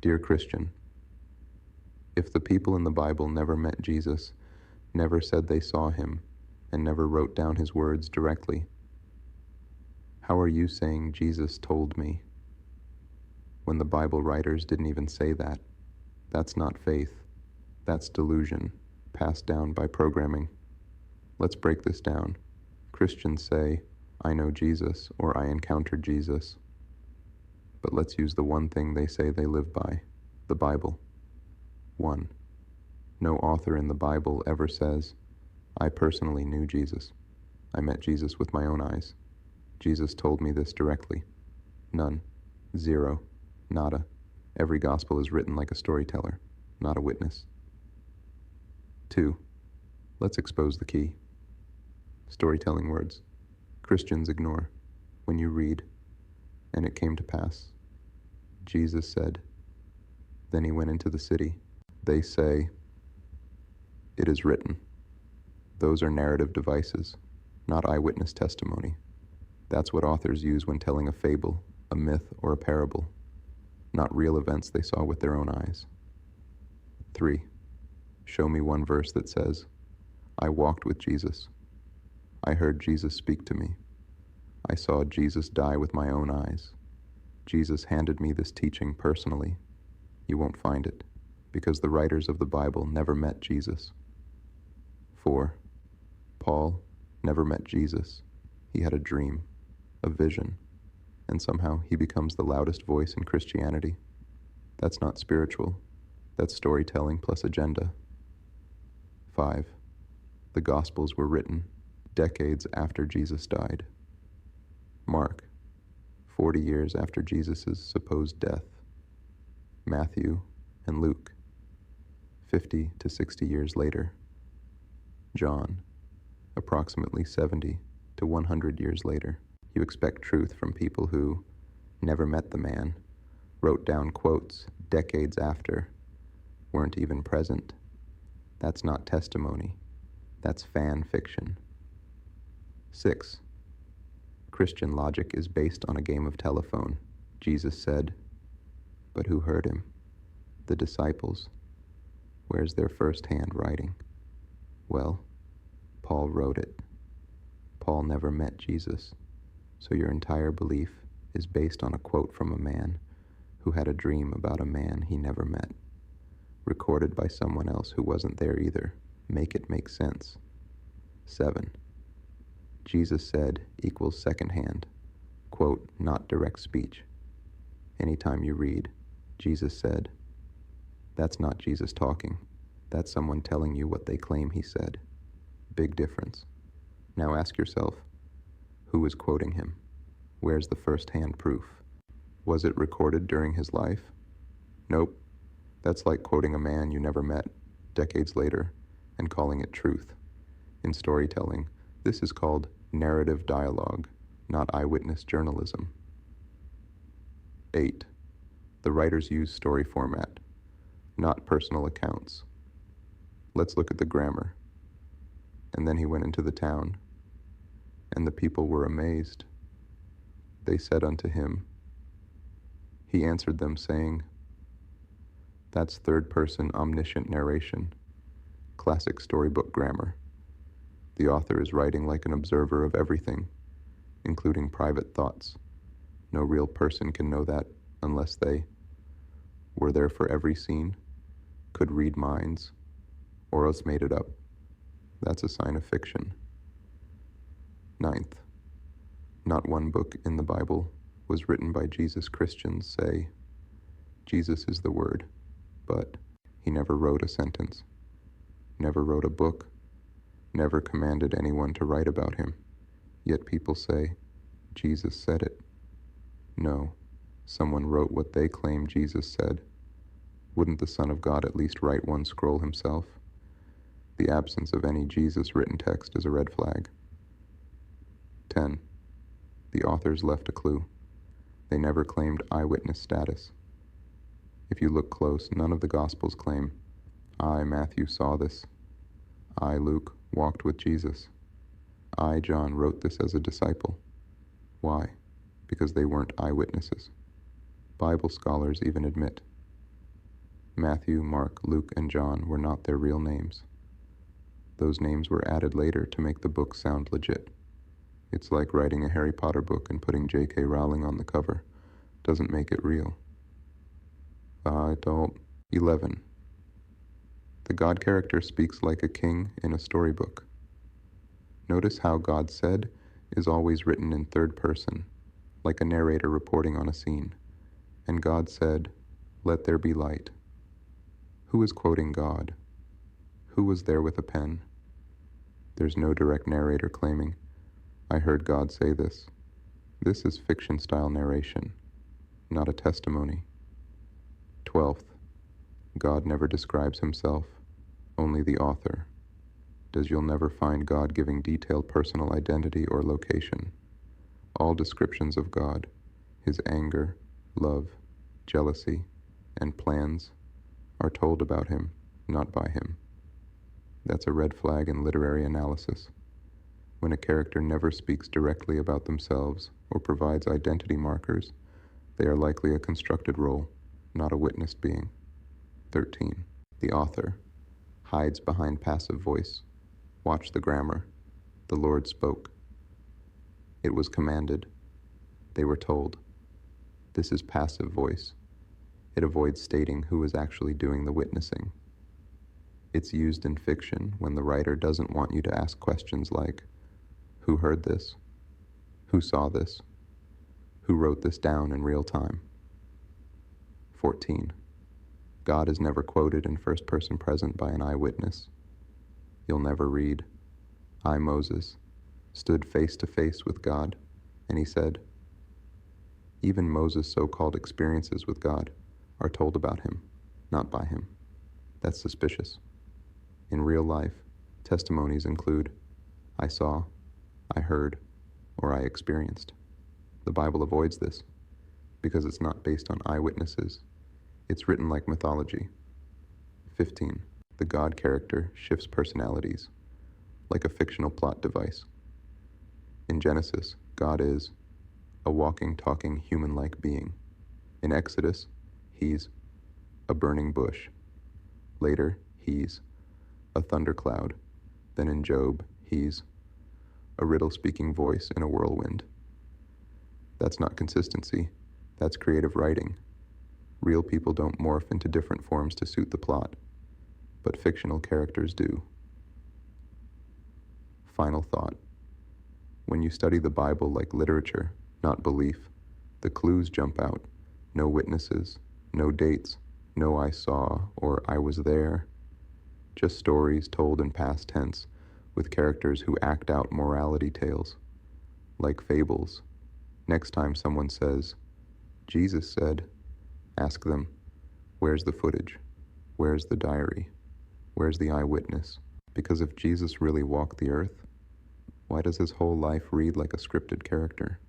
Dear Christian, if the people in the Bible never met Jesus, never said they saw him, and never wrote down his words directly, how are you saying Jesus told me when the Bible writers didn't even say that? That's not faith. That's delusion, passed down by programming. Let's break this down. Christians say, I know Jesus, or I encountered Jesus. But let's use the one thing they say they live by, the Bible. 1. No author in the Bible ever says, I personally knew Jesus. I met Jesus with my own eyes. Jesus told me this directly. None. Zero. Nada. Every gospel is written like a storyteller, not a witness. 2. Let's expose the key. Storytelling words. Christians ignore. When you read, and it came to pass, Jesus said, then he went into the city. They say, it is written. Those are narrative devices, not eyewitness testimony. That's what authors use when telling a fable, a myth, or a parable, not real events they saw with their own eyes. 3. Show me one verse that says, I walked with Jesus. I heard Jesus speak to me. I saw Jesus die with my own eyes. Jesus handed me this teaching personally. You won't find it, because the writers of the Bible never met Jesus. 4. Paul never met Jesus. He had a dream, a vision, and somehow he becomes the loudest voice in Christianity. That's not spiritual. That's storytelling plus agenda. 5. The Gospels were written decades after Jesus died. Mark, 40 years after Jesus' supposed death. Matthew and Luke, 50 to 60 years later. John, approximately 70 to 100 years later. You expect truth from people who never met the man, wrote down quotes decades after, weren't even present. That's not testimony. That's fan fiction. 6. Christian logic is based on a game of telephone. Jesus said, but who heard him? The disciples. Where's their first-hand writing? Well, Paul wrote it. Paul never met Jesus, so your entire belief is based on a quote from a man who had a dream about a man he never met, recorded by someone else who wasn't there either. Make it make sense. 7. Jesus said equals secondhand, quote, not direct speech. Anytime you read, Jesus said, that's not Jesus talking. That's someone telling you what they claim he said. Big difference. Now ask yourself, who is quoting him? Where's the first-hand proof? Was it recorded during his life? Nope. That's like quoting a man you never met decades later and calling it truth. In storytelling, this is called narrative dialogue, not eyewitness journalism. 8. The writers use story format, not personal accounts. Let's look at the grammar. And then he went into the town, and the people were amazed. They said unto him, he answered them, saying, that's third-person omniscient narration, classic storybook grammar. The author is writing like an observer of everything, including private thoughts. No real person can know that unless they were there for every scene, could read minds, or else made it up. That's a sign of fiction. 9th, not one book in the Bible was written by Jesus. Christians say, Jesus is the Word, but he never wrote a sentence, never wrote a book, never commanded anyone to write about him. Yet people say, Jesus said it. No, someone wrote what they claim Jesus said. Wouldn't the Son of God at least write one scroll himself? The absence of any Jesus-written text is a red flag. 10. The authors left a clue. They never claimed eyewitness status. If you look close, none of the Gospels claim, I, Matthew, saw this. I, Luke, walked with Jesus. I, John, wrote this as a disciple. Why? Because they weren't eyewitnesses. Bible scholars even admit Matthew, Mark, Luke, and John were not their real names. Those names were added later to make the book sound legit. It's like writing a Harry Potter book and putting J.K. Rowling on the cover. Doesn't make it real. 11. The God character speaks like a king in a storybook. Notice how God said is always written in third person, like a narrator reporting on a scene. And God said, "Let there be light." Who is quoting God? Who was there with a pen? There's no direct narrator claiming, "I heard God say this." This is fiction-style narration, not a testimony. 12th, God never describes himself, only the author. Does you'll never find God giving detailed personal identity or location. All descriptions of God, his anger, love, jealousy, and plans, are told about him, not by him. That's a red flag in literary analysis. When a character never speaks directly about themselves or provides identity markers, they are likely a constructed role, not a witnessed being. 13. The author hides behind passive voice. Watch the grammar. The Lord spoke. It was commanded. They were told. This is passive voice. It avoids stating who is actually doing the witnessing. It's used in fiction when the writer doesn't want you to ask questions like, who heard this? Who saw this? Who wrote this down in real time? 14. God is never quoted in first person present by an eyewitness. You'll never read, "I, Moses, stood face to face with God, and he said." Even Moses' so-called experiences with God are told about him, not by him. That's suspicious. In real life, testimonies include, "I saw," "I heard," or "I experienced." The Bible avoids this because it's not based on eyewitnesses. It's written like mythology. 15. The God character shifts personalities, like a fictional plot device. In Genesis, God is a walking, talking, human-like being. In Exodus, he's a burning bush. Later, he's a thundercloud. Then in Job, he's a riddle-speaking voice in a whirlwind. That's not consistency. That's creative writing. Real people don't morph into different forms to suit the plot, but fictional characters do. Final thought. When you study the Bible like literature, not belief, the clues jump out. No witnesses, no dates, no "I saw" or "I was there." Just stories told in past tense with characters who act out morality tales. Like fables. Next time someone says, "Jesus said," ask them, where's the footage? Where's the diary? Where's the eyewitness? Because if Jesus really walked the earth, why does his whole life read like a scripted character?